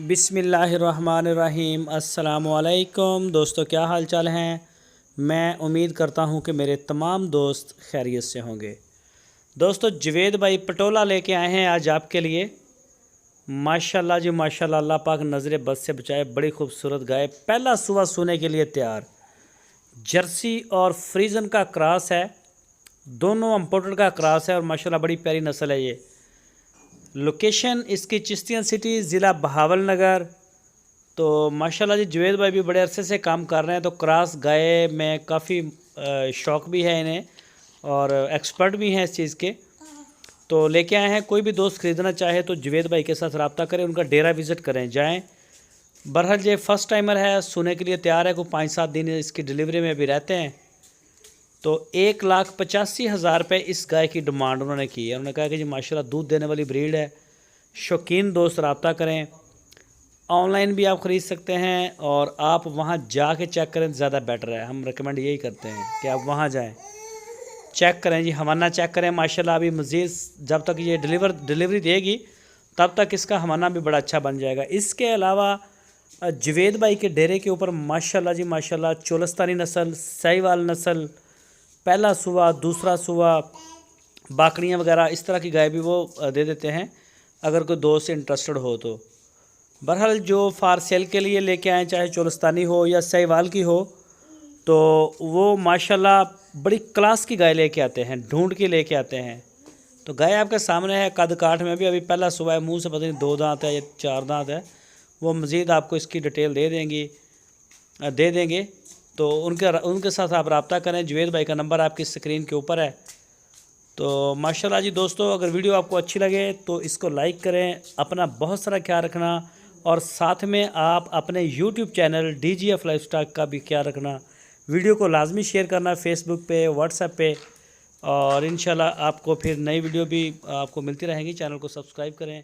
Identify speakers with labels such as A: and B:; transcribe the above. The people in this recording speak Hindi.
A: बिस्मिल्लाहिर्रहमानिर्रहीम। अस्सलामुअलैकुम दोस्तों, क्या हाल चाल हैं। मैं उम्मीद करता हूं कि मेरे तमाम दोस्त खैरियत से होंगे। दोस्तों, जवेद भाई पटोला लेके आए हैं आज आपके लिए। माशाल्लाह जी माशाल्लाह, अल्लाह पाक नज़र बद से बचाए। बड़ी खूबसूरत गाय, पहला सुबह सोने के लिए तैयार। जर्सी और फ्रीजन का क्रॉस है, दोनों इम्पोर्टेड का क्रॉस है और माशाल्लाह बड़ी प्यारी नस्ल है ये। लोकेशन इसकी चिश्तियन सिटी, ज़िला बहावल नगर। तो माशाल्लाह जी जवेद भाई भी बड़े अरसे से काम कर रहे हैं, तो क्रॉस गाय में काफ़ी शौक़ भी है इन्हें और एक्सपर्ट भी हैं इस चीज़ के। तो लेके आए हैं। कोई भी दोस्त ख़रीदना चाहे तो जवेद भाई के साथ रब्ता करें, उनका डेरा विज़िट करें, जाएँ। बहरहाल ये फ़र्स्ट टाइमर है, सोने के लिए तैयार है। कोई 5-7 दिन इसकी डिलीवरी में भी रहते हैं। तो 1,85,000 रुपये इस गाय की डिमांड उन्होंने की है। उन्होंने कहा कि जी माशाल्लाह दूध देने वाली ब्रीड है। शौकीन दोस्त रब्ता करें। ऑनलाइन भी आप ख़रीद सकते हैं और आप वहाँ जाके चेक करें, ज़्यादा बेटर है। हम रिकमेंड यही करते हैं कि आप वहाँ जाएं, चेक करें जी, हवाना चेक करें। माशाल्लाह अभी मज़ीद जब तक ये डिलीवरी देगी तब तक इसका हवाना भी बड़ा अच्छा बन जाएगा। इसके अलावा जवेद भाई के डेरे के ऊपर माशाल्लाह जी माशाल्लाह चोलस्तानी नस्ल, साहिवाल नस्ल, पहला सुबह, दूसरा सुबह, बाकड़ियाँ वगैरह इस तरह की गाय भी वो दे देते हैं, अगर कोई दोस्त इंटरेस्टेड हो तो। बहरहाल जो फार सेल के लिए लेके आए, चाहे चोलस्तानी हो या साहिवाल की हो, तो वो माशाल्लाह बड़ी क्लास की गाय लेके आते हैं, ढूंढ के लेके आते हैं। तो गाय आपके सामने है, कद काठ में भी अभी पहला सुबह है, मुंह से पता नहीं 2 दांत है या 4 दांत है। वो मज़ीद आपको इसकी डिटेल दे देंगे। तो उनके साथ आप रब्ता करें। जवेद भाई का नंबर आपकी स्क्रीन के ऊपर है। तो माशाल्लाह जी दोस्तों, अगर वीडियो आपको अच्छी लगे तो इसको लाइक करें। अपना बहुत सारा ख्याल रखना और साथ में आप अपने यूट्यूब चैनल DGF लाइफस्टाइल का भी ख्याल रखना। वीडियो को लाजमी शेयर करना फेसबुक पे, व्हाट्सएप पे, और इंशाल्लाह आपको फिर नई वीडियो भी आपको मिलती रहेंगी। चैनल को सब्सक्राइब करें।